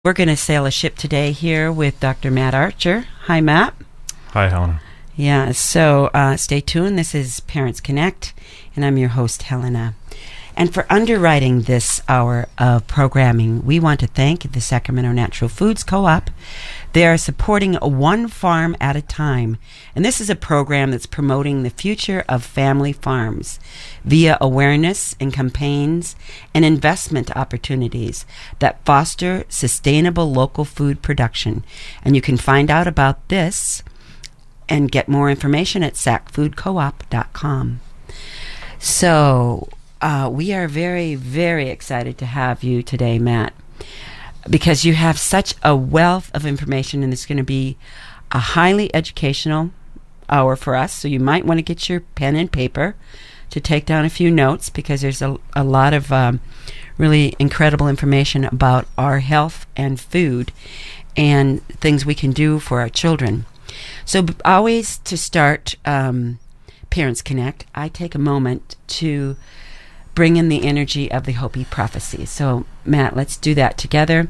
We're going to sail a ship today here with Dr. Matt Archer. Hi, Matt. Hi, Helena. Yeah, so stay tuned. This is Parents Connect, and I'm your host, Helena. And for underwriting this hour of programming, we want to thank the Sacramento Natural Foods Co-op. They are supporting one farm at a time, and this is a program that's promoting the future of family farms via awareness and campaigns and investment opportunities that foster sustainable local food production. And you can find out about this and get more information at sacfoodcoop.com. So we are very, very excited to have you today, Matt, because you have such a wealth of information, and it's going to be a highly educational hour for us. So you might want to get your pen and paper to take down a few notes, because there's a lot of really incredible information about our health and food and things we can do for our children. So always to start Parents Connect, I take a moment to bring in the energy of the Hopi prophecy. So, Matt, let's do that together.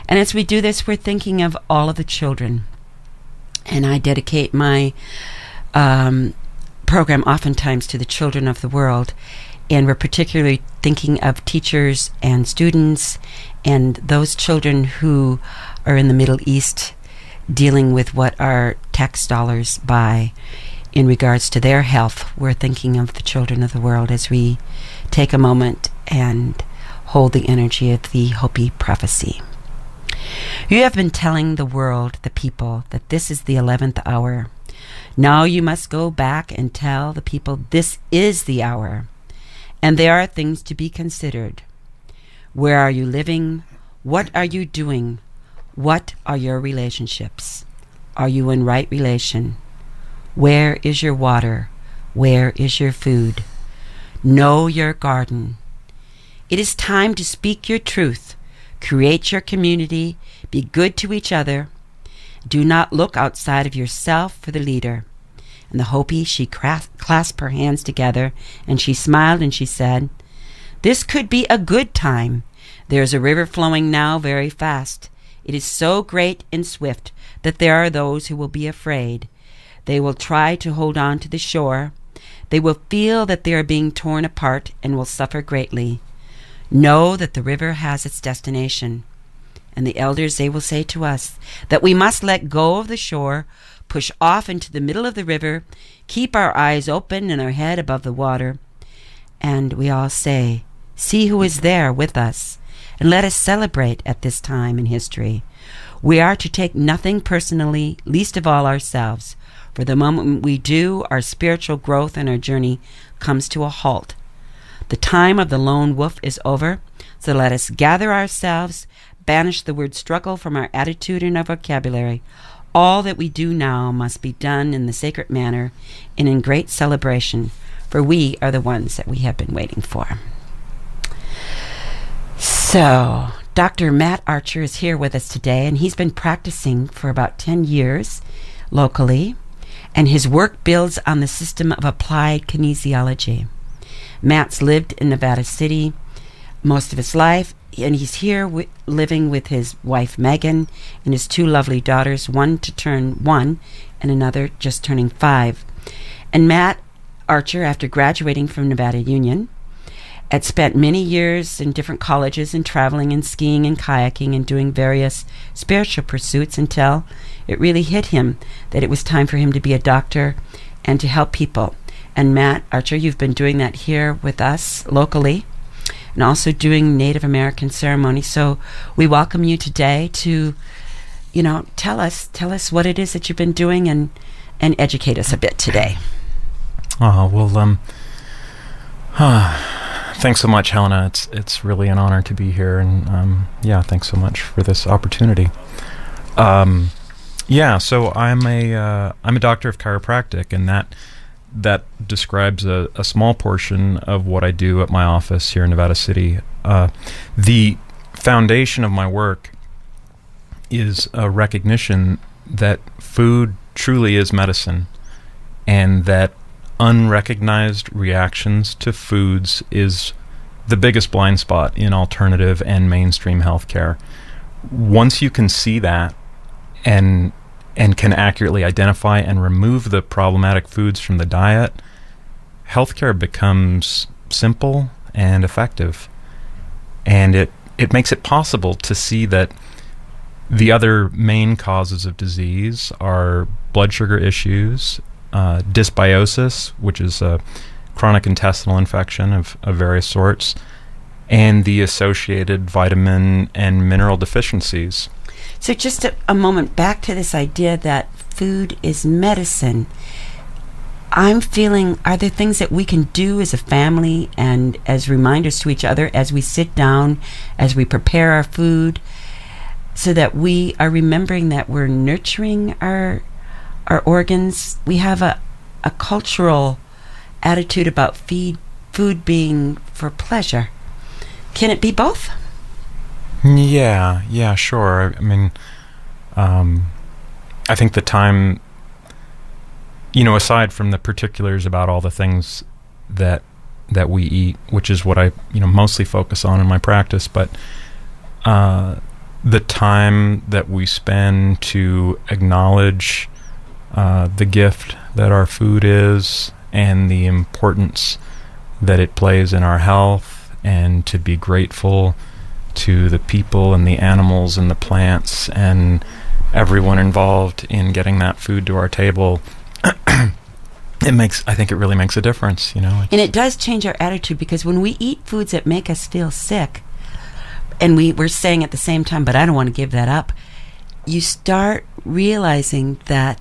And as we do this, we're thinking of all of the children. And I dedicate my program oftentimes to the children of the world. And we're particularly thinking of teachers and students and those children who are in the Middle East dealing with what our tax dollars buy in regards to their health. We're thinking of the children of the world as we take a moment and hold the energy of the Hopi prophecy. You have been telling the world, the people, that this is the 11th hour. Now you must go back and tell the people this is the hour. And there are things to be considered. Where are you living? What are you doing? What are your relationships? Are you in right relation? Where is your water? Where is your food? Know your garden. It is time to speak your truth. Create your community. Be good to each other. Do not look outside of yourself for the leader. And the Hopi, she clasped her hands together, and she smiled, and she said, "This could be a good time. There is a river flowing now very fast. It is so great and swift that there are those who will be afraid. They will try to hold on to the shore. They will feel that they are being torn apart and will suffer greatly. Know that the river has its destination. And the elders, they will say to us that we must let go of the shore, push off into the middle of the river, keep our eyes open and our head above the water. And we all say, see who is there with us, and let us celebrate at this time in history. We are to take nothing personally, least of all ourselves. For the moment we do, our spiritual growth and our journey comes to a halt. The time of the lone wolf is over, so let us gather ourselves, banish the word struggle from our attitude and our vocabulary. All that we do now must be done in the sacred manner and in great celebration, for we are the ones that we have been waiting for." So, Dr. Matt Archer is here with us today, and he's been practicing for about 10 years locally, and his work builds on the system of applied kinesiology. Matt's lived in Nevada City most of his life, and he's here living with his wife Megan and his two lovely daughters, one to turn 1 and another just turning 5. And Matt Archer, after graduating from Nevada Union, had spent many years in different colleges and traveling and skiing and kayaking and doing various spiritual pursuits until it really hit him that it was time for him to be a doctor and to help people. And Matt Archer, you've been doing that here with us locally and also doing Native American ceremonies. So we welcome you today to, tell us what it is that you've been doing and educate us a bit today. Thanks so much, Helena. It's really an honor to be here, and thanks so much for this opportunity. So I'm a doctor of chiropractic, and that describes a small portion of what I do at my office here in Nevada City. The foundation of my work is a recognition that food truly is medicine, and that unrecognized reactions to foods is the biggest blind spot in alternative and mainstream healthcare. once you can see that and can accurately identify and remove the problematic foods from the diet, healthcare becomes simple and effective. And it makes it possible to see that the other main causes of disease are blood sugar issues, dysbiosis, which is a chronic intestinal infection of various sorts, and the associated vitamin and mineral deficiencies. So just a moment back to this idea that food is medicine. I'm feeling, are there things that we can do as a family and as reminders to each other as we sit down, as we prepare our food, so that we are remembering that we're nurturing our organs? We have a cultural attitude about food being for pleasure. Can it be both? Yeah, sure. I mean, I think the time, aside from the particulars about all the things that we eat, which is what I, mostly focus on in my practice, but the time that we spend to acknowledge the gift that our food is and the importance that it plays in our health, and to be grateful to the people and the animals and the plants and everyone involved in getting that food to our table, I think it really makes a difference, And it does change our attitude, because when we eat foods that make us feel sick, and we're saying at the same time, but I don't want to give that up, you start realizing that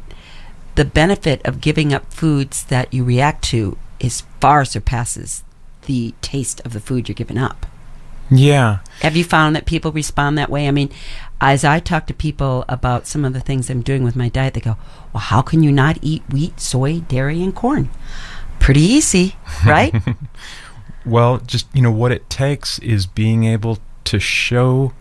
the benefit of giving up foods that you react to far surpasses the taste of the food you're giving up. Yeah. Have you found that people respond that way? I mean, as I talk to people about some of the things I'm doing with my diet, they go, well, how can you not eat wheat, soy, dairy, and corn? Pretty easy, right? Well, just, what it takes is being able to show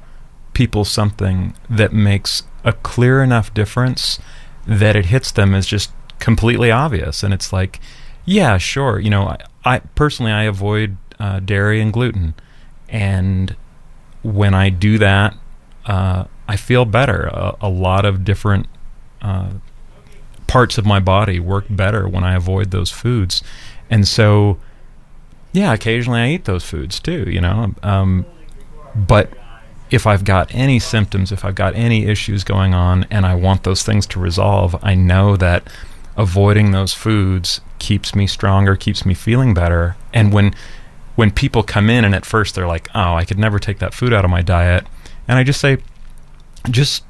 people something that makes a clear enough difference that it hits them as just completely obvious. And it's like, yeah, sure. I personally, I avoid dairy and gluten. And when I do that, I feel better. A lot of different parts of my body work better when I avoid those foods. And so, yeah, occasionally I eat those foods too, but if I've got any symptoms, if I've got any issues going on and I want those things to resolve, I know that avoiding those foods keeps me stronger, keeps me feeling better. And when people come in and at first they're like, oh, I could never take that food out of my diet, and I just say, just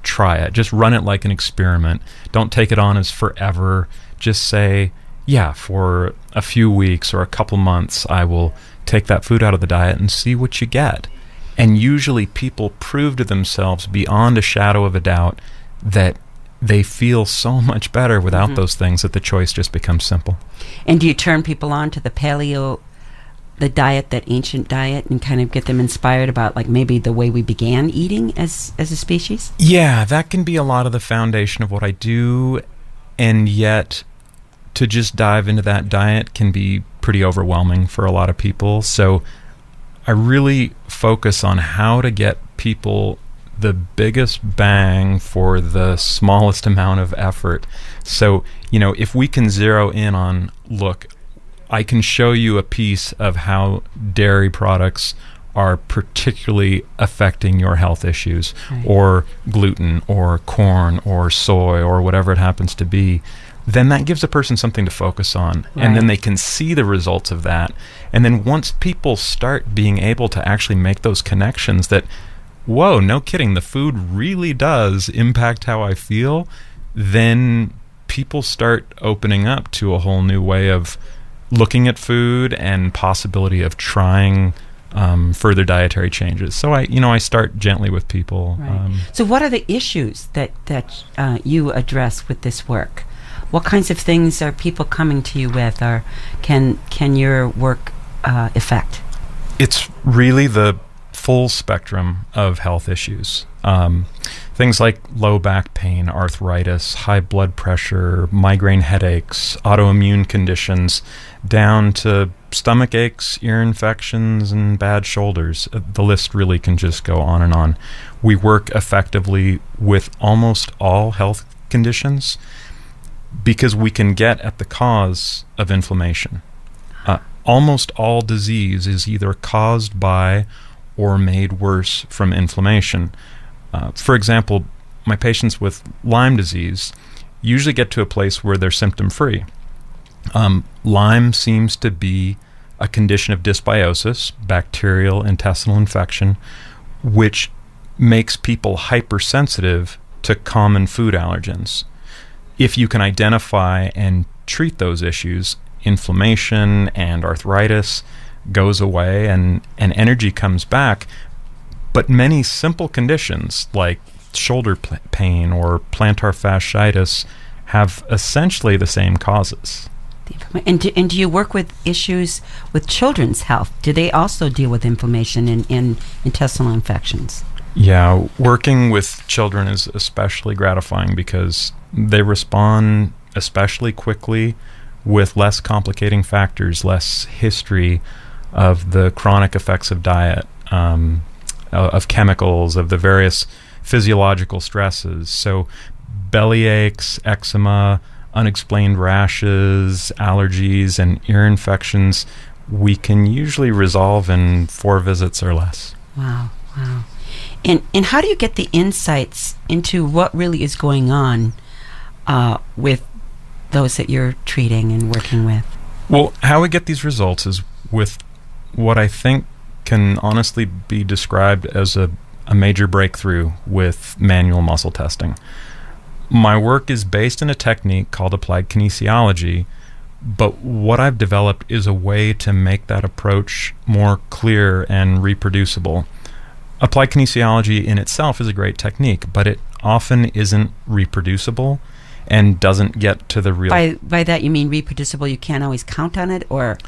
try it. Just run it like an experiment. Don't take it on as forever. Just say, yeah, for a few weeks or a couple months, I will take that food out of the diet and see what you get. And usually people prove to themselves beyond a shadow of a doubt that they feel so much better without those things, that the choice just becomes simple. And do you turn people on to the paleo, the diet, that ancient diet, and kind of get them inspired about like maybe the way we began eating as a species? Yeah, that can be a lot of the foundation of what I do, and yet to just dive into that diet can be pretty overwhelming for a lot of people. So I really focus on how to get people the biggest bang for the smallest amount of effort. So, if we can zero in on, look, I can show you a piece of how dairy products are particularly affecting your health issues, right, or gluten or corn or soy or whatever it happens to be, then that gives a person something to focus on. Right. And then they can see the results of that. And then once people start being able to actually make those connections that, whoa, no kidding, the food really does impact how I feel, then people start opening up to a whole new way of looking at food and possibility of trying further dietary changes. So I start gently with people. Right. So what are the issues that you address with this work? What kinds of things are people coming to you with, or can your work affect? It's really the full spectrum of health issues. Things like low back pain, arthritis, high blood pressure, migraine headaches, autoimmune conditions, down to stomach aches, ear infections, and bad shoulders. The list really can just go on and on. We work effectively with almost all health conditions because we can get at the cause of inflammation. Almost all disease is either caused by or made worse from inflammation. For example, my patients with Lyme disease usually get to a place where they're symptom-free. Lyme seems to be a condition of dysbiosis, bacterial intestinal infection, which makes people hypersensitive to common food allergens. If you can identify and treat those issues, inflammation and arthritis goes away and energy comes back. But many simple conditions like shoulder pain or plantar fasciitis have essentially the same causes. And do you work with issues with children's health? Do they also deal with inflammation and intestinal infections? Yeah, working with children is especially gratifying because they respond especially quickly with less complicating factors, less history of the chronic effects of diet, of chemicals, of the various physiological stresses. So belly aches, eczema, unexplained rashes, allergies, and ear infections, we can usually resolve in 4 visits or less. Wow. And how do you get the insights into what really is going on with those that you're treating and working with? Well, how we get these results is with what I think can honestly be described as a major breakthrough with manual muscle testing. My work is based in a technique called applied kinesiology, but what I've developed is a way to make that approach more clear and reproducible. Applied kinesiology in itself is a great technique, but it often isn't reproducible and doesn't get to the real... By that you mean reproducible, you can't always count on it, or...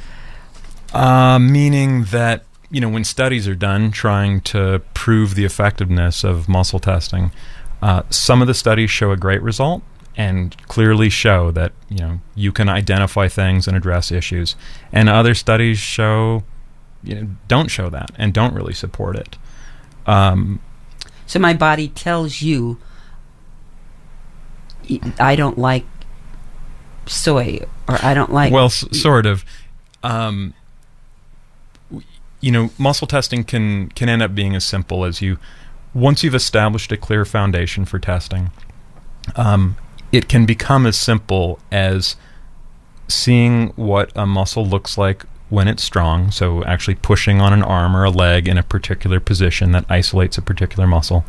Meaning that, when studies are done trying to prove the effectiveness of muscle testing, some of the studies show a great result and clearly show that, you can identify things and address issues. And other studies show, don't show that and don't really support it. So my body tells you, I don't like soy, or I don't like... Well, sort of. Muscle testing can end up being as simple as once you've established a clear foundation for testing, it can become as simple as seeing what a muscle looks like when it's strong, so actually pushing on an arm or a leg in a particular position that isolates a particular muscle.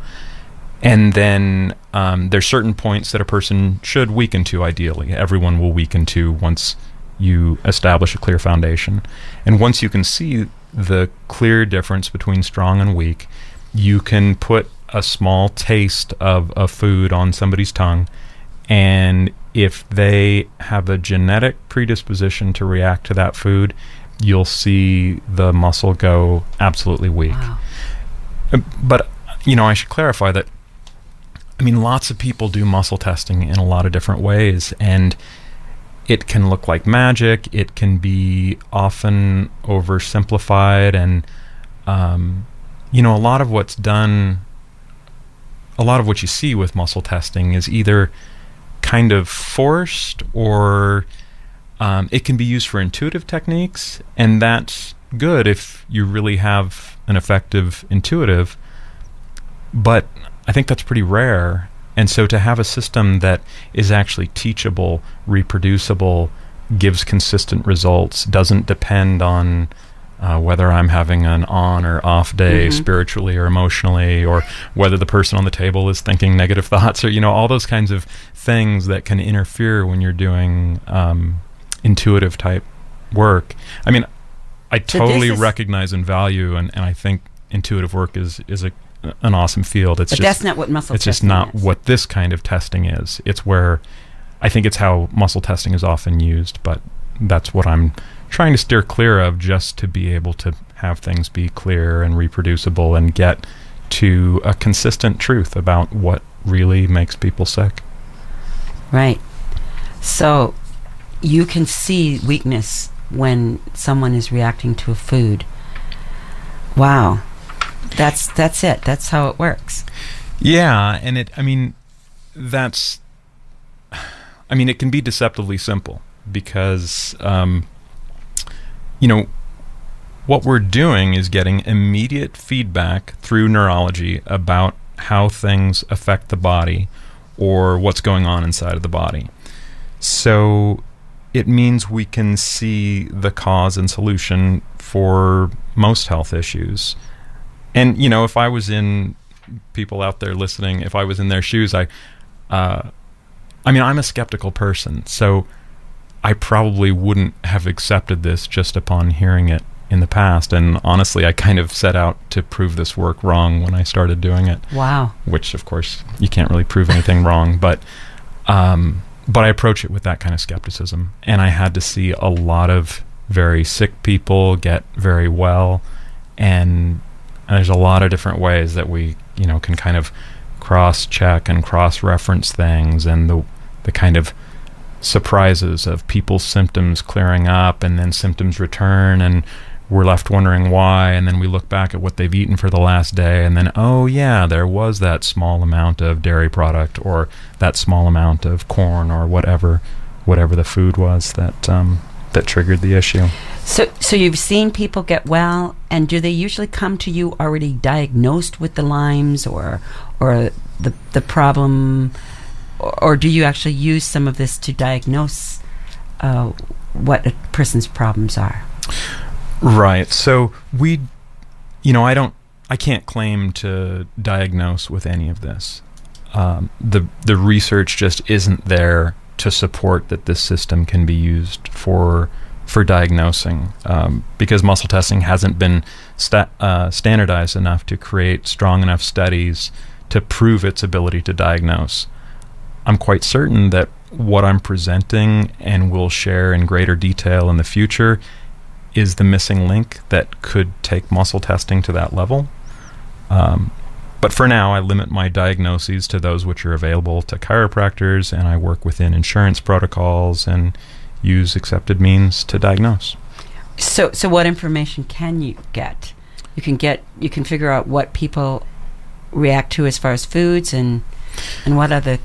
And then there's certain points that a person should weaken to, ideally. Everyone will weaken to once you establish a clear foundation. And once you can see the clear difference between strong and weak, you can put a small taste of a food on somebody's tongue, and if they have a genetic predisposition to react to that food, you'll see the muscle go absolutely weak. Wow. But, I should clarify that, lots of people do muscle testing in a lot of different ways, and it can look like magic. It can be often oversimplified, and a lot of what's done, a lot of what you see with muscle testing is either kind of forced, or it can be used for intuitive techniques, and that's good if you really have an effective intuitive, but I think that's pretty rare. And so to have a system that is actually teachable, reproducible, gives consistent results, doesn't depend on whether I'm having an on or off day spiritually or emotionally, or whether the person on the table is thinking negative thoughts, or all those kinds of things that can interfere when you're doing intuitive type work. I totally recognize and value, and I think intuitive work is an awesome field. But that's not what muscle testing is. It's just not what this kind of testing is. It's where I think it's how muscle testing is often used, but that's what I'm trying to steer clear of, just to be able to have things be clear and reproducible and get to a consistent truth about what really makes people sick. Right. So you can see weakness when someone is reacting to a food. Wow. That's it. That's how it works. Yeah, and it can be deceptively simple because what we're doing is getting immediate feedback through neurology about how things affect the body or what's going on inside of the body. So it means we can see the cause and solution for most health issues. And, if I was in people out there listening, if I was in their shoes, I'm a skeptical person, so I probably wouldn't have accepted this just upon hearing it in the past. And honestly, I kind of set out to prove this work wrong when I started doing it. Wow. Which, of course, you can't really prove anything wrong, but I approach it with that kind of skepticism. And I had to see a lot of very sick people get very well, and there's a lot of different ways that we, can kind of cross-check and cross-reference things, and the kind of surprises of people's symptoms clearing up and then symptoms return, and we're left wondering why, and then we look back at what they've eaten for the last day, and then, oh yeah, there was that small amount of dairy product or that small amount of corn or whatever the food was that triggered the issue. So you've seen people get well, and do they usually come to you already diagnosed with the Lyme's or the problem, or do you actually use some of this to diagnose what a person's problems are? Right. So I can't claim to diagnose with any of this. The research just isn't there to support that this system can be used for diagnosing, because muscle testing hasn't been standardized enough to create strong enough studies to prove its ability to diagnose. I'm quite certain that what I'm presenting and will share in greater detail in the future is the missing link that could take muscle testing to that level. But for now, I limit my diagnoses to those which are available to chiropractors, and I work within insurance protocols and use accepted means to diagnose. So what information can you get? You can figure out what people react to as far as foods and what other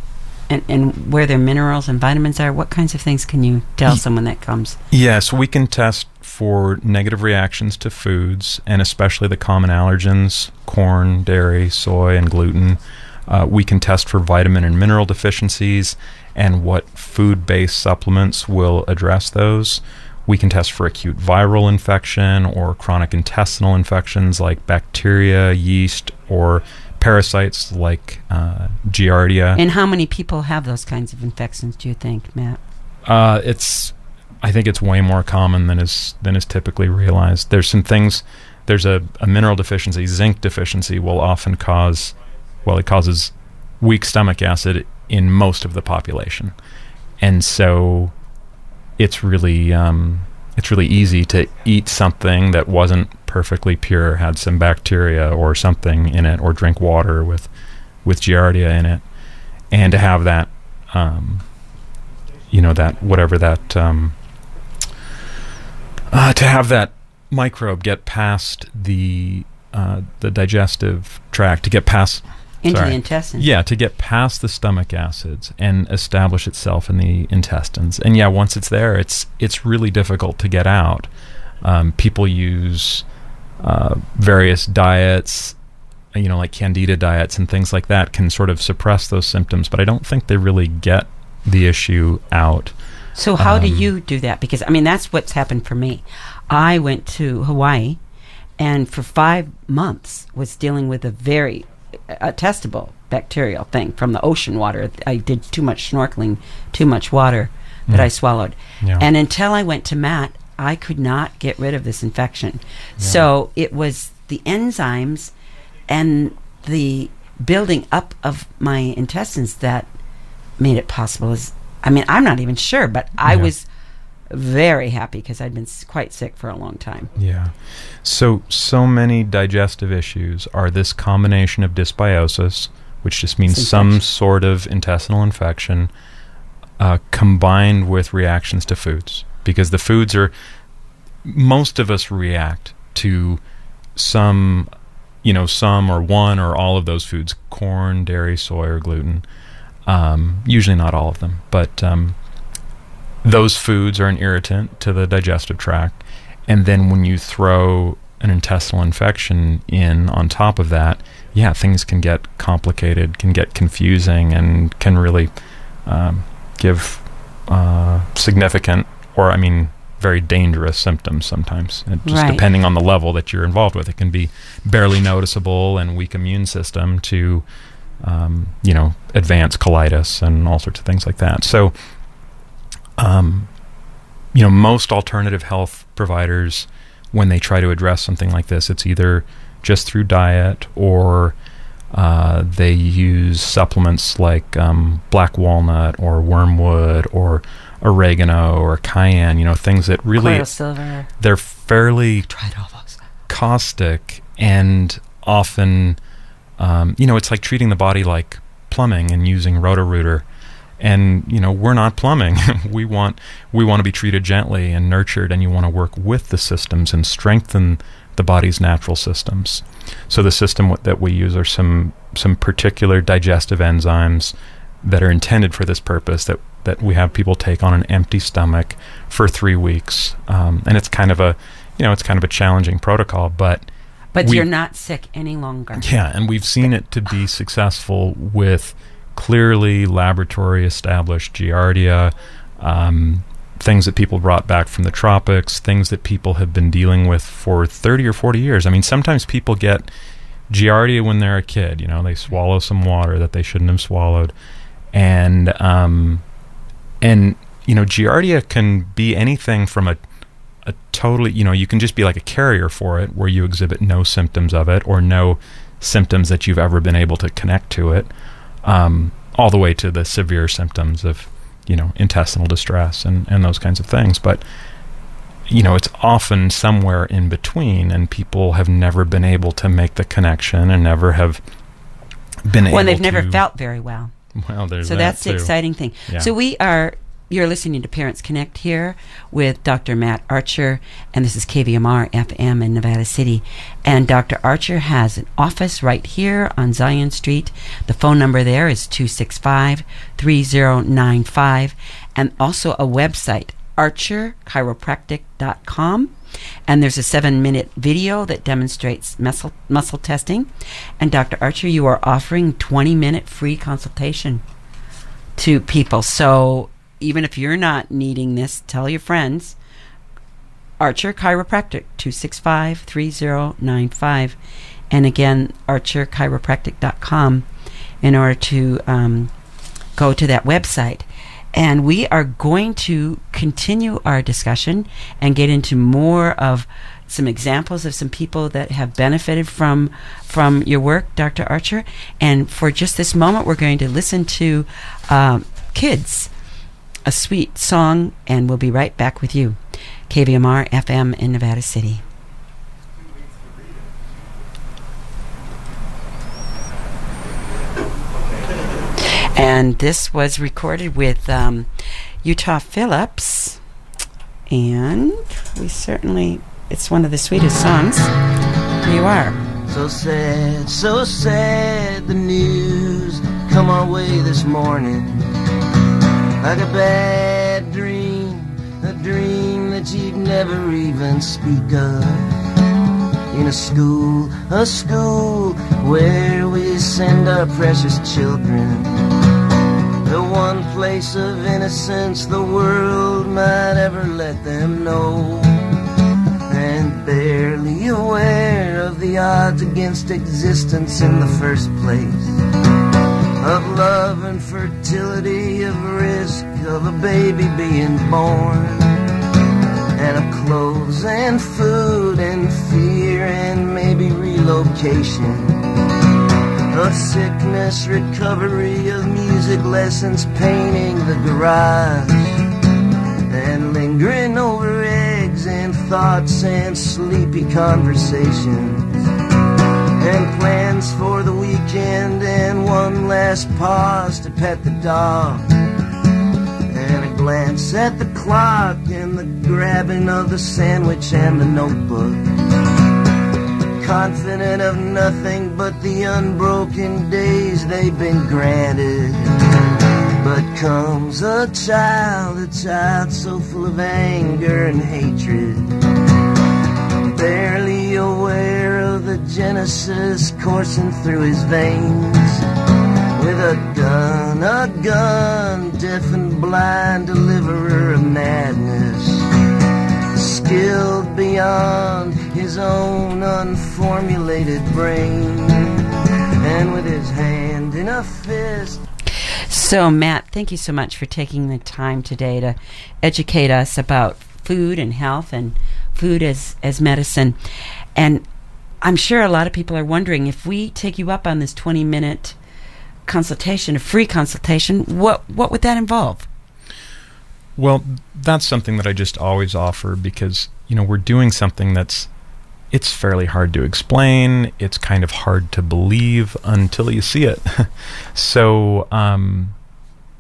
and where their minerals and vitamins are. What kinds of things can you tell someone that comes? Yes, we can test for negative reactions to foods, and especially the common allergens, corn, dairy, soy, and gluten. We can test for vitamin and mineral deficiencies and what food-based supplements will address those. We can test for acute viral infection or chronic intestinal infections like bacteria, yeast, or parasites like Giardia. And how many people have those kinds of infections, do you think, Matt? I think it's way more common than is typically realized. There's some things. There's a mineral deficiency. Zinc deficiency will often causes weak stomach acid in most of the population, and so it's really easy to eat something that wasn't perfectly pure, had some bacteria or something in it, or drink water with Giardia in it, and to have that to have that microbe get past the digestive tract, to get past into the intestines. Yeah, to get past the stomach acids and establish itself in the intestines. And yeah, once it's there, it's really difficult to get out. People use various diets, like Candida diets and things like that, can sort of suppress those symptoms, but I don't think they really get the issue out. So how do you do that? Because, that's what's happened for me. I went to Hawaii and for 5 months was dealing with a very testable bacterial thing from the ocean water. I did too much snorkeling, too much water that I swallowed. Yeah. And until I went to Matt, I could not get rid of this infection. Yeah. So it was the enzymes and the building up of my intestines that made it possible. I'm not even sure, but I was very happy because I'd been quite sick for a long time. Yeah. So many digestive issues are this combination of dysbiosis, which just means some sort of intestinal infection, combined with reactions to foods. Because the foods are, most of us react to some or one or all of those foods, corn, dairy, soy, or gluten. Usually not all of them, but those foods are an irritant to the digestive tract. And then when you throw an intestinal infection in on top of that, things can get complicated, can get confusing, and can really give significant, or very dangerous symptoms sometimes. Just depending on the level that you're involved with. It can be barely noticeable and weak immune system to, advanced colitis and all sorts of things like that. So, most alternative health providers, when they try to address something like this, it's either just through diet or they use supplements like black walnut or wormwood or oregano or cayenne, things that really, they're fairly caustic and often, it's like treating the body like plumbing and using Roto-Rooter. And, we're not plumbing. we want to be treated gently and nurtured, and you want to work with the systems and strengthen the body's natural systems. So the system that we use are some particular digestive enzymes that are intended for this purpose, that we have people take on an empty stomach for 3 weeks. And it's kind of a challenging protocol, but you're not sick any longer. Yeah, and we've seen it to be successful with clearly laboratory established Giardia, things that people brought back from the tropics, things that people have been dealing with for 30 or 40 years. Sometimes people get Giardia when they're a kid, they swallow some water that they shouldn't have swallowed. And Giardia can be anything from a totally, you can just be like a carrier for it, where you exhibit no symptoms of it or no symptoms that you've ever been able to connect to it, all the way to the severe symptoms of, intestinal distress and those kinds of things. But, it's often somewhere in between, and people have never been able to make the connection and never have been able to... Well, they've never felt very well. Well, there's so that's the exciting thing. Yeah. So you're listening to Parents Connect here with Dr. Matt Archer, and this is KVMR FM in Nevada City. And Dr. Archer has an office right here on Zion Street. The phone number there is 265-3095, and also a website, archerchiropractic.com. And there's a 7-minute video that demonstrates muscle testing. And Dr. Archer, you are offering 20-minute free consultation to people. So even if you're not needing this, tell your friends. Archer Chiropractic, 265-3095. And again, archerchiropractic.com in order to go to that website. And we are going to continue our discussion and get into more of some examples of some people that have benefited from your work, Dr. Archer. And for just this moment, we're going to listen to Kids, a sweet song, and we'll be right back with you. KVMR FM in Nevada City. And this was recorded with Utah Phillips, and it's one of the sweetest songs. Here you are. So sad, the news come our way this morning. Like a bad dream, a dream that you'd never even speak of. In a school where we send our precious children. The one place of innocence the world might ever let them know. And barely aware of the odds against existence in the first place. Of love and fertility, of risk of a baby being born. And of clothes and food and fear and maybe relocation. Of sickness, recovery, of music lessons, painting the garage. and lingering over eggs and thoughts and sleepy conversations, and plans for the weekend, and one last pause to pet the dog, and a glance at the clock, and the grabbing of the sandwich and the notebook, confident of nothing but the unbroken days they've been granted. But comes a child so full of anger and hatred, barely aware of the genesis coursing through his veins. With a gun, deaf and blind deliverer of madness, skilled beyond his own unformulated brain, and with his hand in a fist. So, Matt, thank you so much for taking the time today to educate us about food and health and food as medicine. And I'm sure a lot of people are wondering, if we take you up on this 20-minute consultation, a free consultation, what would that involve? Well, that's something that I just always offer because, we're doing something it's fairly hard to explain. It's kind of hard to believe until you see it. So,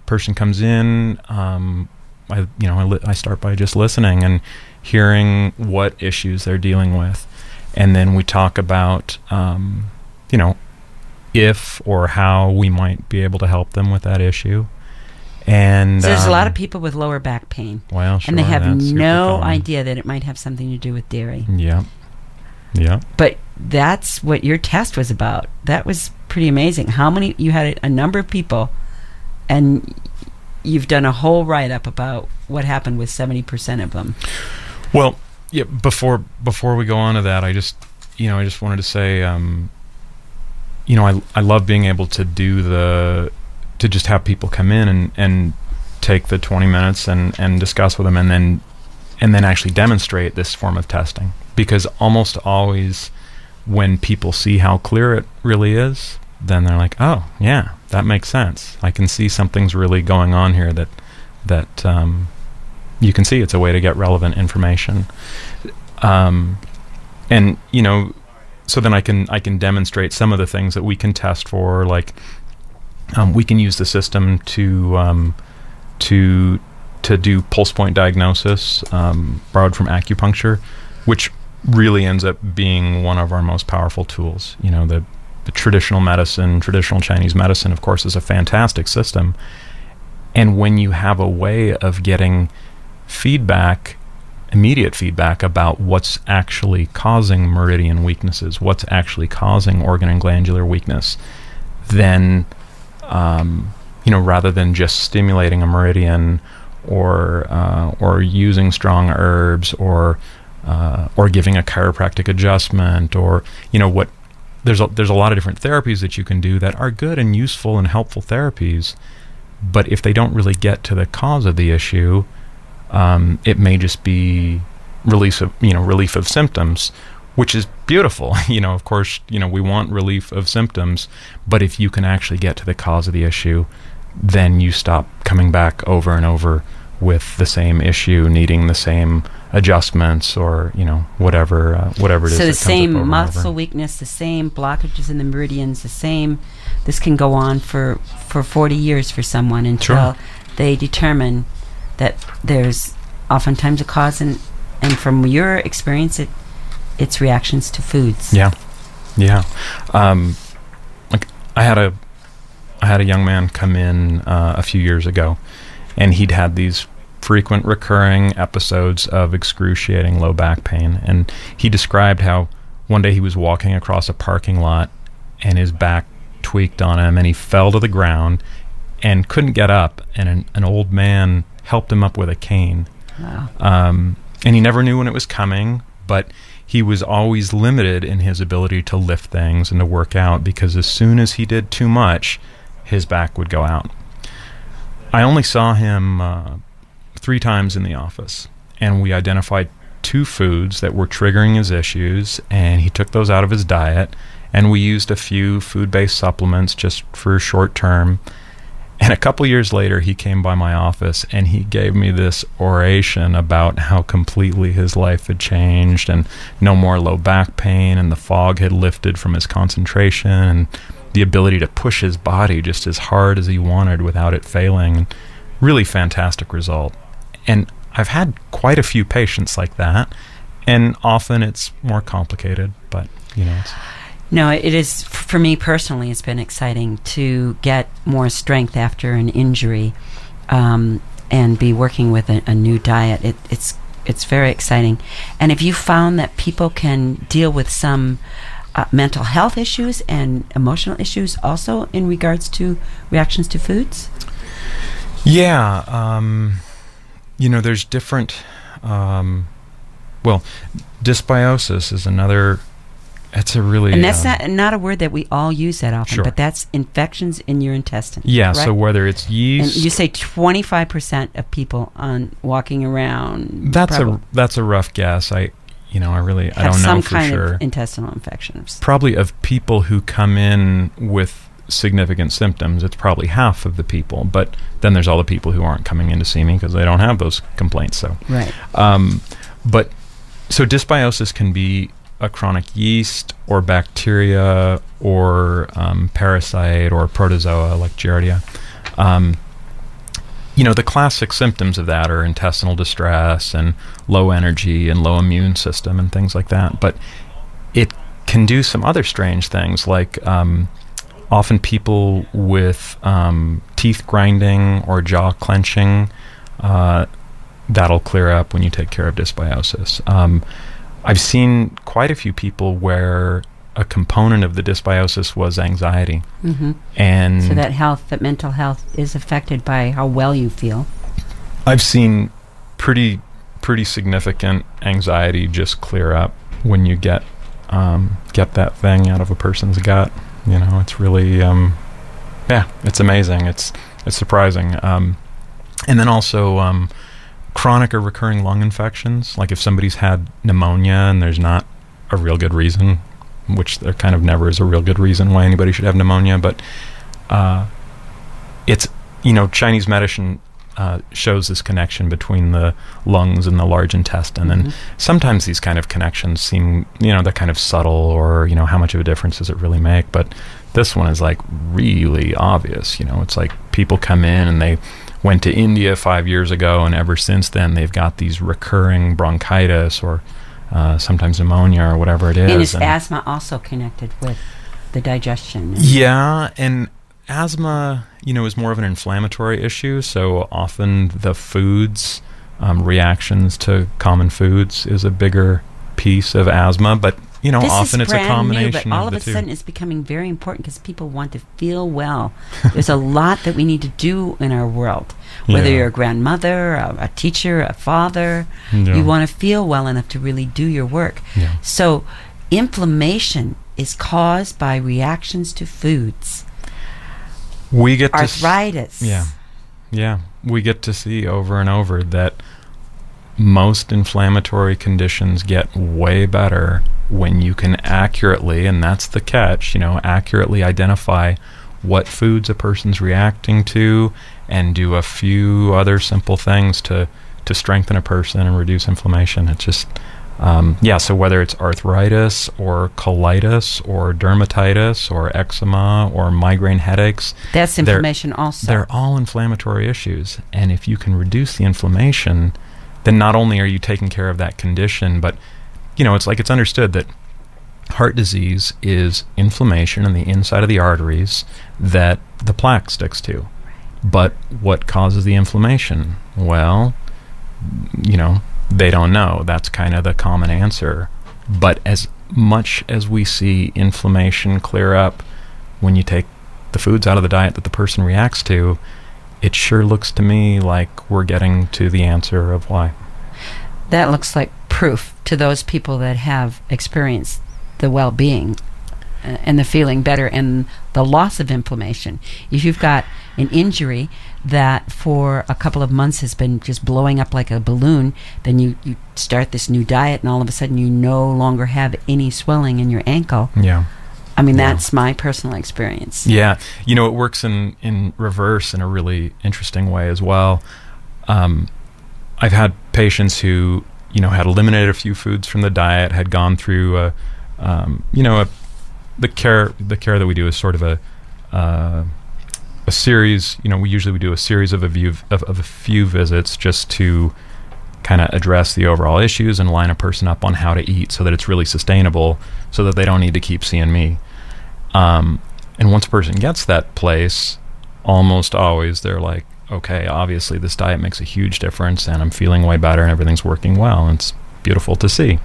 person comes in, I start by just listening and hearing what issues they're dealing with. And then we talk about, if or how we might be able to help them with that issue. And so there's a lot of people with lower back pain. Well, sure, and they have no common. idea that it might have something to do with dairy. Yeah. Yeah. But that's what your test was about. That was pretty amazing. You had a number of people, and you've done a whole write-up about what happened with 70% of them. Well, yeah, before we go on to that, I just wanted to say, I love being able to just have people come in and take the 20 minutes and discuss with them, and then actually demonstrate this form of testing. Because almost always when people see how clear it really is, then they're like, oh, yeah, that makes sense. I can see something's really going on here that you can see it's a way to get relevant information. And, so then I can demonstrate some of the things that we can test for, like we can use the system to do pulse point diagnosis, borrowed from acupuncture, which really ends up being one of our most powerful tools. The traditional medicine, traditional Chinese medicine, of course, is a fantastic system. And when you have a way of getting feedback, immediate feedback about what's actually causing meridian weaknesses, what's actually causing organ and glandular weakness, then, rather than just stimulating a meridian or using strong herbs or giving a chiropractic adjustment, or there's a lot of different therapies that you can do that are good and useful and helpful therapies, but if they don't really get to the cause of the issue, it may just be relief of symptoms, which is beautiful. Of course, we want relief of symptoms, but if you can actually get to the cause of the issue, then you stop coming back over and over with the same issue, needing the same adjustments, or whatever it is. So the same muscle weakness, the same blockages in the meridians, the same. This can go on for 40 years for someone until they determine that there's oftentimes a cause, and from your experience, it's reactions to foods. Yeah. Like I had a young man come in a few years ago, and he'd had these frequent recurring episodes of excruciating low back pain, and he described how one day he was walking across a parking lot and his back tweaked on him and he fell to the ground and couldn't get up, and an old man helped him up with a cane. Wow. And he never knew when it was coming, but he was always limited in his ability to lift things and to work out, because as soon as he did too much, his back would go out. I only saw him 3 times in the office, and we identified 2 foods that were triggering his issues, and he took those out of his diet, and we used a few food-based supplements just for short term, And a couple years later, he came by my office and he gave me this oration about how completely his life had changed, and no more low back pain, and the fog had lifted from his concentration, and the ability to push his body just as hard as he wanted without it failing. Really fantastic result. And I've had quite a few patients like that, and often it's more complicated, but it's... No, it is, for me personally, it's been exciting to get more strength after an injury, and be working with a new diet. It's very exciting. And have you found that people can deal with some mental health issues and emotional issues also in regards to reactions to foods? Yeah, there's different, dysbiosis is another, it's a really... And that's not a word that we all use that often, sure. But that's infections in your intestine. Yeah, right? So whether it's yeast... And you say 25% of people on walking around... That's a rough guess. I don't know for sure. Have some kind of intestinal infections. Probably of people who come in with significant symptoms, it's probably half of the people, but then there's all the people who aren't coming in to see me because they don't have those complaints. So right. So dysbiosis can be a chronic yeast or bacteria or parasite or protozoa like Giardia. The classic symptoms of that are intestinal distress and low energy and low immune system and things like that. But it can do some other strange things, like often people with teeth grinding or jaw clenching, that'll clear up when you take care of dysbiosis. I've seen quite a few people where a component of the dysbiosis was anxiety. Mm-hmm. And so that mental health is affected by how well you feel. I've seen pretty significant anxiety just clear up when you get that thing out of a person's gut. It's really, it's amazing. It's surprising. And then also chronic or recurring lung infections, like if somebody's had pneumonia and there's not a real good reason, which there kind of never is a real good reason why anybody should have pneumonia, but it's, Chinese medicine shows this connection between the lungs and the large intestine, mm-hmm. and sometimes these kind of connections seem, they're kind of subtle, or, how much of a difference does it really make, but this one is like really obvious. It's like people come in and they went to India 5 years ago, and ever since then they've got these recurring bronchitis or sometimes pneumonia or whatever it is. And is asthma also connected with the digestion? Yeah, and asthma, is more of an inflammatory issue, so often the foods, reactions to common foods is a bigger piece of asthma, but often it's a combination new, but all of a sudden it's becoming very important because people want to feel well. There's a lot that we need to do in our world. Whether you're a grandmother, a teacher, a father, you want to feel well enough to really do your work. Yeah. So inflammation is caused by reactions to foods. We get arthritis. Yeah. We get to see over and over that most inflammatory conditions get way better when you can accurately, and that's the catch, accurately identify what foods a person's reacting to and do a few other simple things to strengthen a person and reduce inflammation. It's just, so whether it's arthritis or colitis or dermatitis or eczema or migraine headaches. That's inflammation also. They're all inflammatory issues. And if you can reduce the inflammation, then not only are you taking care of that condition, but it's understood that heart disease is inflammation in the inside of the arteries that the plaque sticks to. But what causes the inflammation? Well, they don't know. That's kind of the common answer. But as much as we see inflammation clear up when you take the foods out of the diet that the person reacts to, it sure looks to me like we're getting to the answer of why. That looks like proof to those people that have experienced the well-being and the feeling better and the loss of inflammation. If you've got an injury that for a couple of months has been just blowing up like a balloon, then you start this new diet and all of a sudden you no longer have any swelling in your ankle. Yeah. I mean, that's my personal experience. Yeah. You know, it works in reverse in a really interesting way as well. I've had patients who, you know, had eliminated a few foods from the diet, had gone through the care that we do is sort of a series. You know, we do a series of a few visits just to kind of address the overall issues and line a person up on how to eat so that it's really sustainable, so that they don't need to keep seeing me. And once a person gets that place, almost always they're like, okay, obviously this diet makes a huge difference and I'm feeling way better and everything's working well, and it's beautiful to see.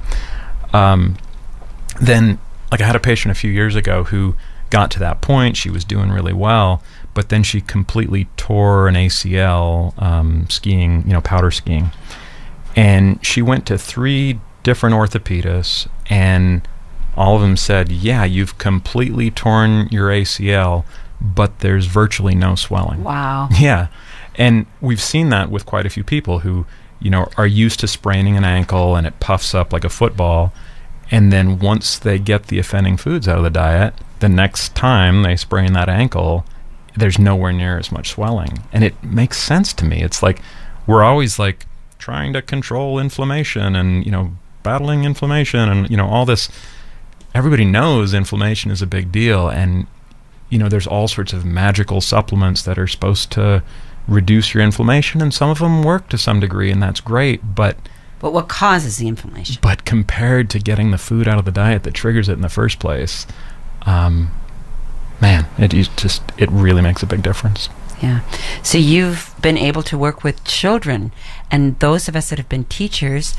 Then, like, I had a patient a few years ago who got to that point. She was doing really well, but then she completely tore an ACL skiing, you know, powder skiing. And she went to 3 different orthopedists, and all of them said, yeah, you've completely torn your ACL, but there's virtually no swelling. Wow. Yeah. And we've seen that with quite a few people who, you know, are used to spraining an ankle and it puffs up like a football. And then once they get the offending foods out of the diet, the next time they sprain that ankle, there's nowhere near as much swelling. And it makes sense to me. It's like we're always like trying to control inflammation and, you know, battling inflammation and, you know, all this. Everybody knows inflammation is a big deal. And, you know, there's all sorts of magical supplements that are supposed to reduce your inflammation, and some of them work to some degree, and that's great. But what causes the inflammation? But compared to getting the food out of the diet that triggers it in the first place, man, it really makes a big difference. Yeah. So you've been able to work with children, and those of us that have been teachers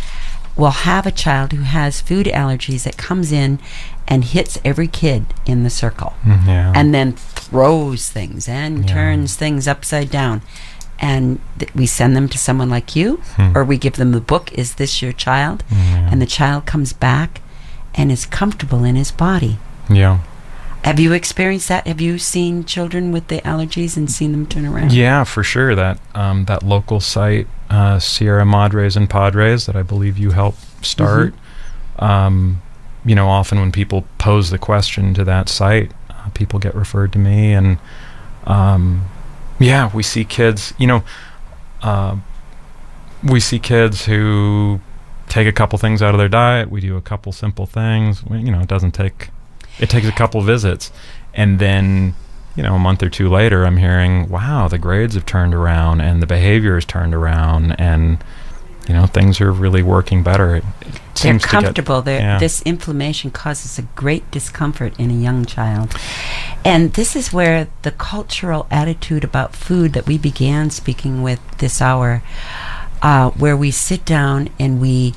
will have a child who has food allergies that comes in and hits every kid in the circle, and then throws things and turns things upside down. And we send them to someone like you, or we give them the book, Is This Your Child? And the child comes back and is comfortable in his body. Yeah. Have you experienced that? Have you seen children with the allergies and seen them turn around? Yeah, for sure. That local site, Sierra Madres and Padres, that I believe you helped start. You know, often when people pose the question to that site, people get referred to me, and yeah, we see kids, you know, we see kids who take a couple things out of their diet. We do a couple simple things. You know, it takes a couple visits. And then, you know, a month or two later, I'm hearing, wow, the grades have turned around and the behavior has turned around, and, you know, things are really working better. They're comfortable. This inflammation causes a great discomfort in a young child. And this is where the cultural attitude about food that we began speaking with this hour, where we sit down and we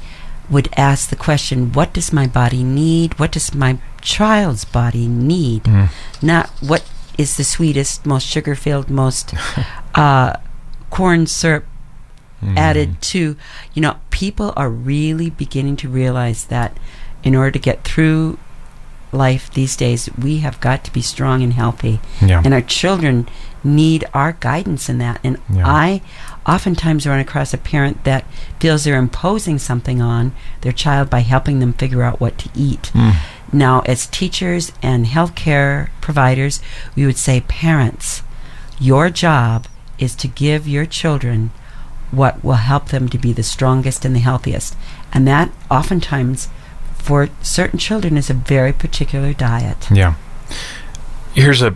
would ask the question, what does my body need? What does my child's body need? Not what is the sweetest, most sugar-filled, most corn syrup added to. You know, people are really beginning to realize that in order to get through life these days, we have got to be strong and healthy. And our children need our guidance in that. And I oftentimes run across a parent that feels they're imposing something on their child by helping them figure out what to eat. Now, as teachers and healthcare providers, we would say, parents, your job is to give your children what will help them to be the strongest and the healthiest. And that oftentimes for certain children is a very particular diet. Yeah. Here's a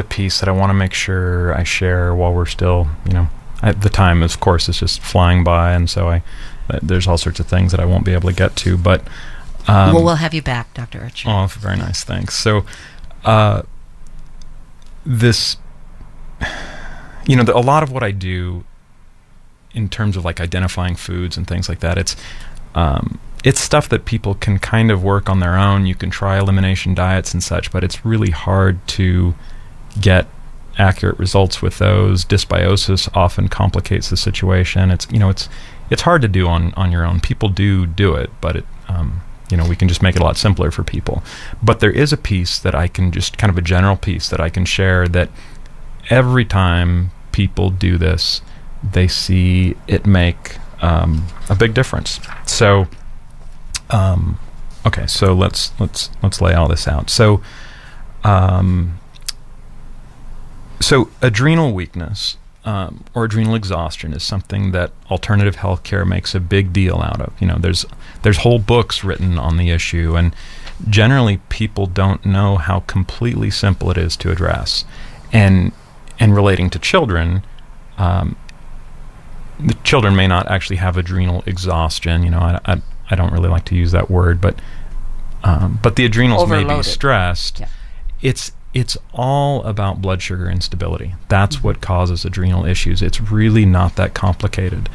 piece that I want to make sure I share while we're still, you know, the time, of course, is just flying by, and so there's all sorts of things that I won't be able to get to, but well, we'll have you back, Dr. Archer. Oh, very nice, thanks. So this, you know, a lot of what I do in terms of like identifying foods and things like that, it's stuff that people can kind of work on their own. You can try elimination diets and such, but it's really hard to get accurate results with those. Dysbiosis often complicates the situation. It's hard to do on your own. People do it, but it you know, we can just make it a lot simpler for people. But there is a piece that I can just kind of a general piece that I can share that every time people do this, they see it make a big difference. So okay, so let's lay all this out. So So adrenal weakness or adrenal exhaustion is something that alternative healthcare makes a big deal out of. You know, there's whole books written on the issue, and generally people don't know how completely simple it is to address. And relating to children, the children may not actually have adrenal exhaustion. You know, I don't really like to use that word, but the adrenals Overloaded. may be stressed. Yeah. It's all about blood sugar instability. That's what causes adrenal issues. It's really not that complicated.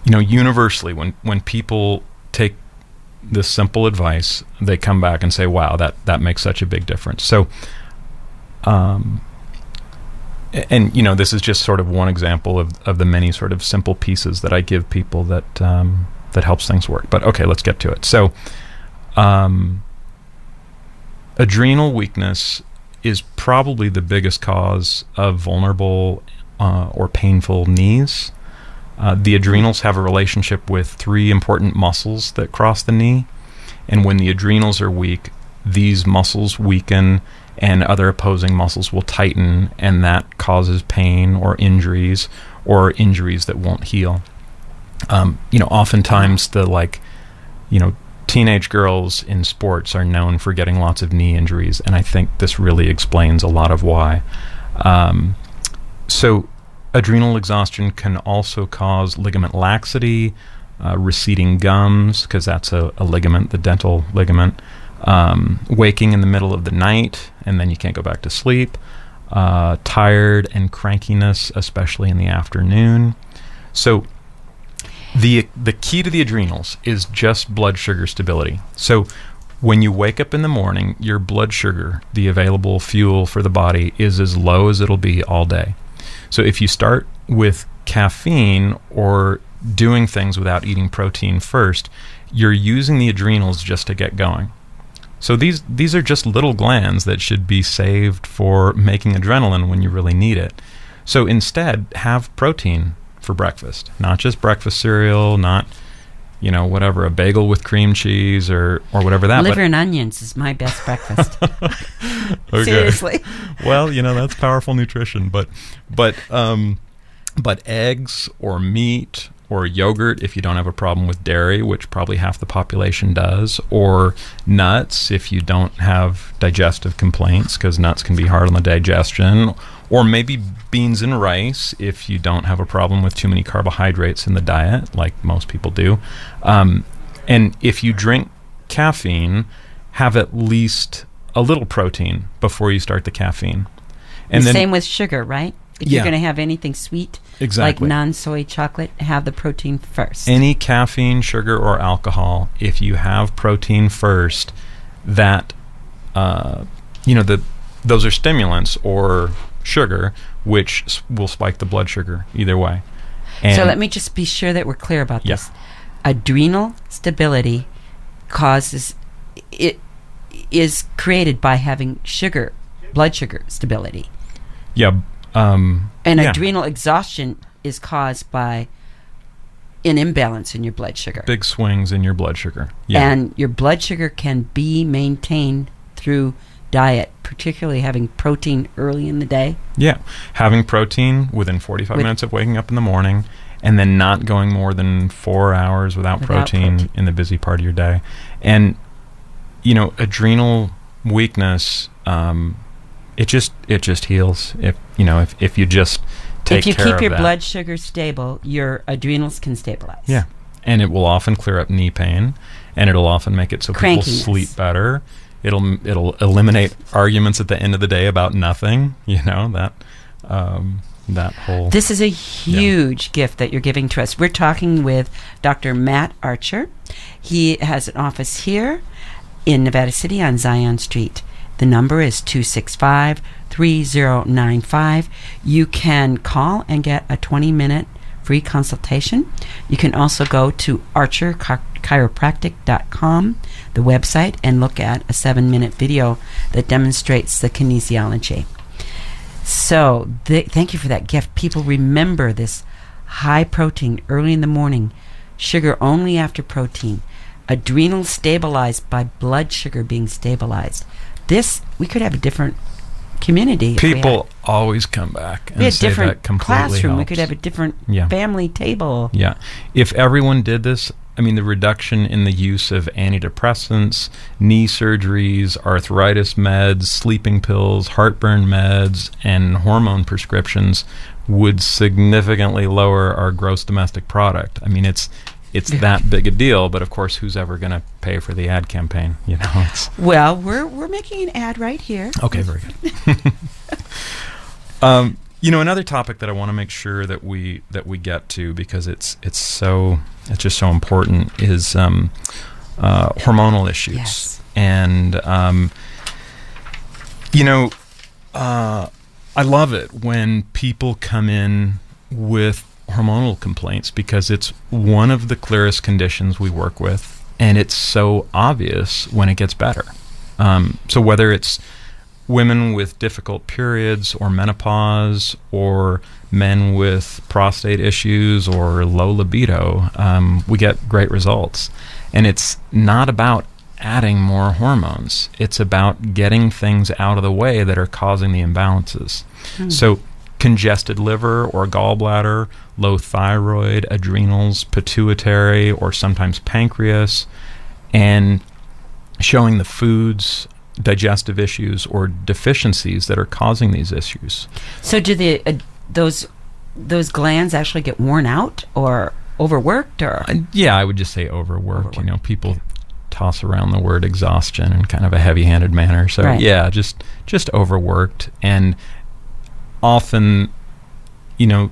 Universally, when people take this simple advice, they come back and say, wow, that makes such a big difference. So, this is just sort of one example of the many sort of simple pieces that I give people that helps things work. But okay, let's get to it. So, adrenal weakness is probably the biggest cause of vulnerable or painful knees. The adrenals have a relationship with 3 important muscles that cross the knee, and when the adrenals are weak, these muscles weaken and other opposing muscles will tighten, and that causes pain or injuries that won't heal. Oftentimes teenage girls in sports are known for getting lots of knee injuries, and I think this really explains a lot of why. So adrenal exhaustion can also cause ligament laxity, receding gums, because that's a ligament, the dental ligament, waking in the middle of the night, and then you can't go back to sleep, tired and crankiness, especially in the afternoon. So the key to the adrenals is just blood sugar stability. So when you wake up in the morning, your blood sugar, the available fuel for the body, is as low as it'll be all day. So if you start with caffeine or doing things without eating protein first, you're using the adrenals just to get going. So these are just little glands that should be saved for making adrenaline when you really need it. So instead, have protein for breakfast, not just breakfast cereal, not a bagel with cream cheese or whatever that. Liver and onions is my best breakfast. Okay. Seriously. Well, that's powerful nutrition, but eggs or meat or yogurt if you don't have a problem with dairy, which probably half the population does, or nuts if you don't have digestive complaints, because nuts can be hard on the digestion, or maybe beans and rice if you don't have a problem with too many carbohydrates in the diet, like most people do. And if you drink caffeine, have at least a little protein before you start the caffeine. And then, same with sugar, right? If you're going to have anything sweet, exactly, like non-soy chocolate, have the protein first. Any caffeine, sugar, or alcohol, if you have protein first, that, those are stimulants or sugar, which will spike the blood sugar either way. And so let me just be sure that we're clear about this. Adrenal stability is created by having blood sugar stability. Yeah. Adrenal exhaustion is caused by an imbalance in your blood sugar. Big swings in your blood sugar. Yeah. And your blood sugar can be maintained through diet, particularly having protein early in the day. Yeah. Having protein within 45 minutes of waking up in the morning, and then not going more than 4 hours without protein in the busy part of your day. And, adrenal weakness, it just heals if you just take care of that. If you keep your blood sugar stable, your adrenals can stabilize. Yeah, and it will often clear up knee pain, and it'll often make it so people sleep better. It'll eliminate arguments at the end of the day about nothing. That whole. This is a huge gift that you're giving to us. We're talking with Dr. Matt Archer. He has an office here in Nevada City on Zion Street. The number is 265-3095. You can call and get a 20-minute free consultation. You can also go to archerchiropractic.com, the website, and look at a 7-minute video that demonstrates the kinesiology. So thank you for that gift. People remember this high protein early in the morning, sugar only after protein. adrenals stabilized by blood sugar being stabilized. We could have a different community. People always come back and we had say different that completely classroom. helps. We could have a different family table. Yeah. If everyone did this, I mean, the reduction in the use of antidepressants, knee surgeries, arthritis meds, sleeping pills, heartburn meds, and hormone prescriptions would significantly lower our gross domestic product. I mean, it's that big a deal, but of course, who's ever going to pay for the ad campaign? You know, well, we're making an ad right here. Okay, very good. You know, another topic that I want to make sure that we get to, because it's just so important, is hormonal issues. Yes. And you know, I love it when people come in with hormonal complaints, because it's one of the clearest conditions we work with, and it's so obvious when it gets better. So whether it's women with difficult periods or menopause, or men with prostate issues or low libido, we get great results. And it's not about adding more hormones. It's about getting things out of the way that are causing the imbalances. So congested liver or gallbladder, low thyroid, adrenals, pituitary, or sometimes pancreas, and showing the foods, digestive issues, or deficiencies that are causing these issues. So do those glands actually get worn out or overworked, or? Yeah, I would just say overworked. You know, people toss around the word exhaustion in kind of a heavy-handed manner. So right. Yeah, just overworked. And often, you know,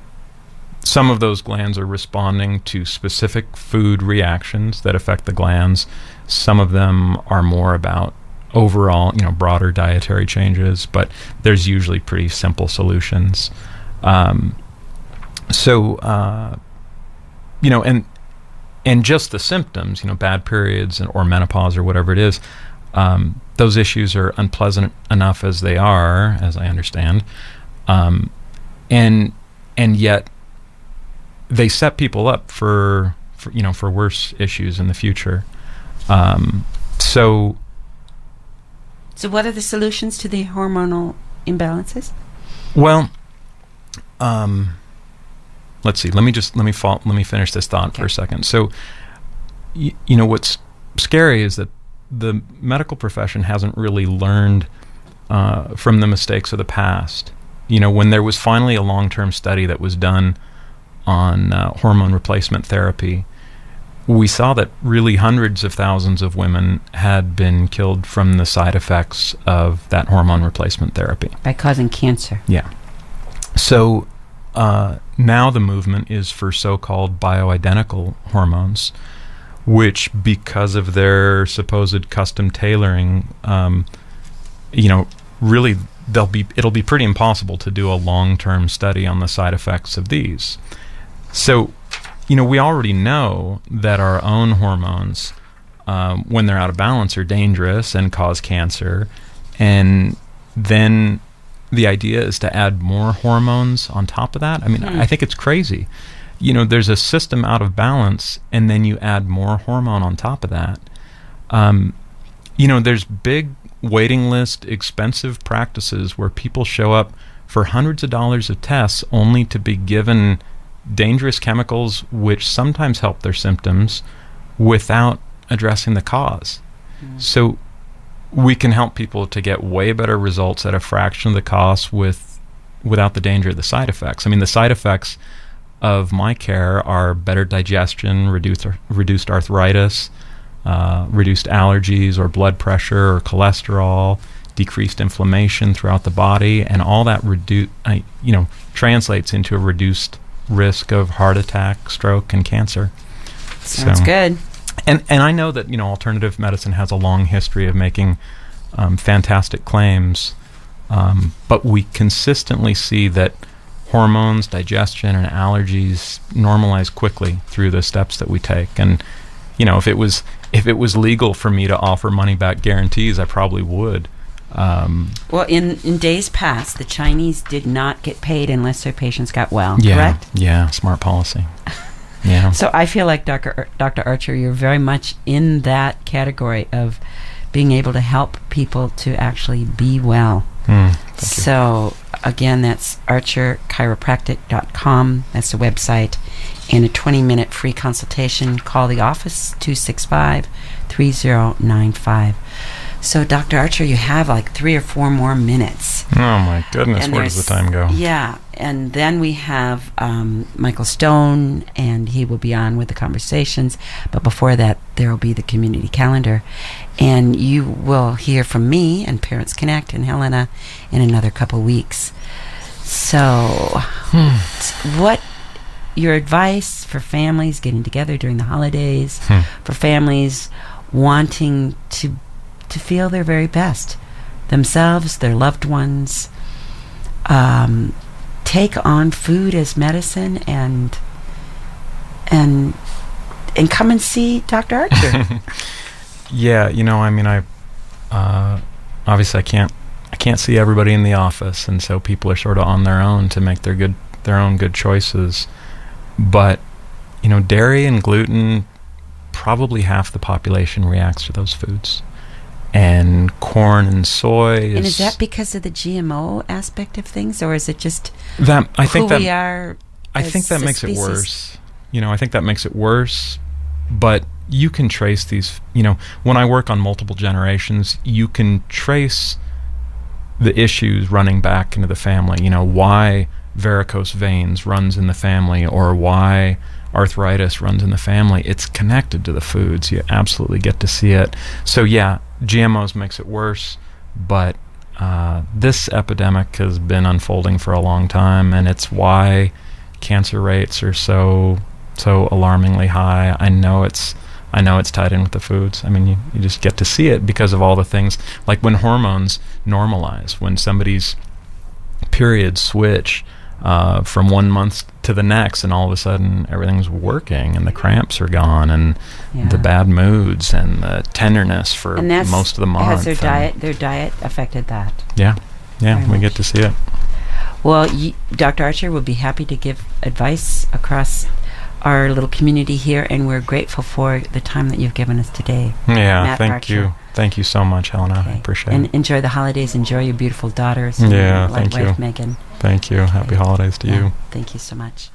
some of those glands are responding to specific food reactions that affect the glands. Some of them are more about overall, you know, broader dietary changes, but there's usually pretty simple solutions. You know, and just the symptoms, you know, bad periods or menopause or whatever it is, those issues are unpleasant enough as they are, as I understand, and yet they set people up for worse issues in the future. So what are the solutions to the hormonal imbalances? Well, let's see. Let me finish this thought for a second. So, you know, what's scary is that the medical profession hasn't really learned from the mistakes of the past. You know, when there was finally a long-term study that was done on hormone replacement therapy, we saw that really hundreds of thousands of women had been killed from the side effects of that hormone replacement therapy. By causing cancer. Yeah. So now the movement is for so-called bioidentical hormones, which, because of their supposed custom tailoring, you know, really it'll be pretty impossible to do a long-term study on the side effects of these. So, you know, we already know that our own hormones, when they're out of balance, are dangerous and cause cancer. And then the idea is to add more hormones on top of that. I mean, I think it's crazy. You know, there's a system out of balance, and then you add more hormone on top of that. You know, there's big waiting list, expensive practices where people show up for hundreds of dollars of tests only to be given dangerous chemicals which sometimes help their symptoms without addressing the cause. So we can help people to get way better results at a fraction of the cost without the danger of the side effects. I mean, the side effects of my care are better digestion, reduced arthritis, reduced allergies or blood pressure or cholesterol, decreased inflammation throughout the body, and all that translates into a reduced risk of heart attack, stroke, and cancer. Sounds good. And I know that, you know, alternative medicine has a long history of making fantastic claims, but we consistently see that hormones, digestion, and allergies normalize quickly through the steps that we take. And, you know, if it was legal for me to offer money-back guarantees, I probably would. Well, in days past, the Chinese did not get paid unless their patients got well, yeah, correct? Yeah, smart policy. Yeah. So I feel like Dr. Archer, you're very much in that category of being able to help people to actually be well. Thank you. So again, that's archerchiropractic.com. That's the website. And a 20-minute free consultation. Call the office, 265-3095. So, Dr. Archer, you have like 3 or 4 more minutes. Oh, my goodness. And Where does the time go? Yeah. And then we have Michael Stone, and he will be on with the conversations. But before that, there will be the community calendar. And you will hear from me and Parents Connect and Helena in another couple weeks. So, what your advice for families getting together during the holidays, for families wanting to feel their very best, themselves, their loved ones, take on food as medicine, and come and see Dr. Archer. Yeah, I mean, obviously I can't see everybody in the office, and so people are sort of on their own to make their own good choices. But dairy and gluten, probably half the population reacts to those foods. And corn and soy is... And is that because of the GMO aspect of things, or is it just that I think that we are? I think that makes it worse. I think that makes it worse. But you can trace these. When I work on multiple generations, you can trace the issues running back into the family. Why varicose veins runs in the family, or why arthritis runs in the family. It's connected to the foods. You absolutely get to see it. So yeah, GMOs makes it worse, but this epidemic has been unfolding for a long time, and it's why cancer rates are so alarmingly high. I know it's tied in with the foods. I mean, you just get to see it because of all the things, like when hormones normalize, when somebody's periods switch from 1 month to the next, and all of a sudden everything's working, and the cramps are gone, and the bad moods, and the tenderness for most of the month. Has their diet affected that? Yeah, we get to see it. Well, Dr. Archer will be happy to give advice across our little community here, and we're grateful for the time that you've given us today. Yeah, Matt thank Archer. you. Thank you so much, Helena. I appreciate it. And enjoy the holidays. Enjoy your beautiful daughters. Yeah, and thank you. wife, Megan. Thank you. Happy holidays to you. Thank you so much.